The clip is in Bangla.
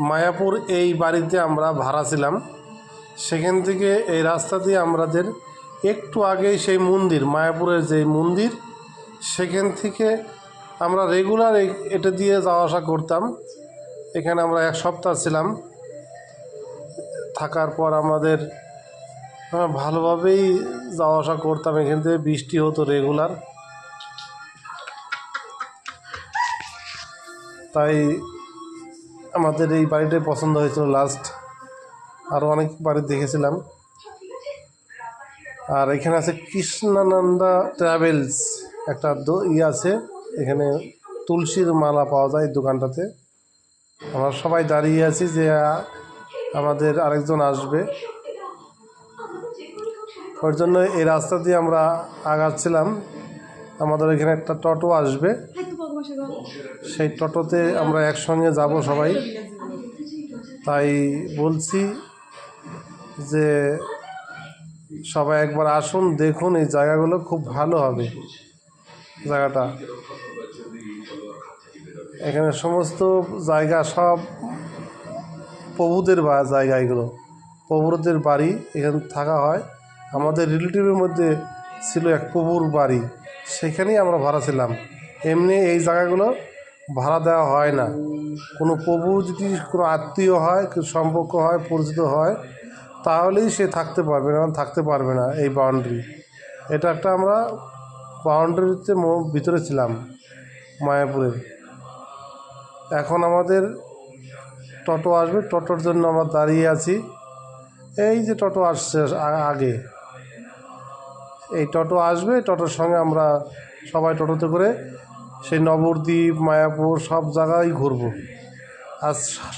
মায়াপুর এই বাড়িতে আমরা ভাড়া ছিলাম। সেখান থেকে এই রাস্তা দিয়ে আমাদের একটু আগেই সেই মন্দির, মায়াপুরের যে মন্দির, সেখান থেকে আমরা রেগুলার এটা দিয়ে যাওয়া আসা করতাম। এখানে আমরা 1 সপ্তাহ ছিলাম। থাকার পর আমাদের ভালোভাবেই যাওয়া আসা করতাম। এখান থেকে বৃষ্টি হতো রেগুলার, তাই আমাদের এই বাড়িটাই পছন্দ হয়েছিল লাস্ট। আরও অনেক বাড়ি দেখেছিলাম। আর এখানে আছে কৃষ্ণানন্দা ট্রাভেলস, একটা আছে এখানে, তুলসীর মালা পাওয়া যায় এই দোকানটাতে। আমরা সবাই দাঁড়িয়ে আছি যে আমাদের আরেকজন আসবে, ওর জন্য এই রাস্তা দিয়ে আমরা আগাচ্ছিলাম। আমাদের এখানে একটা টোটো আসবে, সেই টোটোতে আমরা একসঙ্গে যাব সবাই। তাই বলছি যে সবাই একবার আসুন, দেখুন এই জায়গাগুলো, খুব ভালো হবে জায়গাটা। এখানে সমস্ত জায়গা সব প্রভুদের জায়গা, এগুলো প্রভুদের বাড়ি, এখানে থাকা হয়। আমাদের রিলেটিভের মধ্যে ছিল এক প্রভুর বাড়ি, সেখানেই আমরা ভাড়া ছিলাম। এমনি এই জায়গাগুলো ভাড়া দেওয়া হয় না। কোনো প্রভু যদি কোনো আত্মীয় হয়, সম্পর্ক হয়, পরিচিত হয়, তাহলেই সে থাকতে পারবে না, থাকতে পারবে না এই বাউন্ডারি। এটা একটা আমরা বাউন্ডারিতে ভিতরে ছিলাম মায়াপুরের। এখন আমাদের টোটো আসবে, টোটোর জন্য আমরা দাঁড়িয়ে আছি। এই যে টোটো আসছে আগে, এই টোটো আসবে, টোটোর সঙ্গে আমরা সবাই টোটোতে করে সেই নবদ্বীপ, মায়াপুর সব জায়গায় ঘুরবো। আজ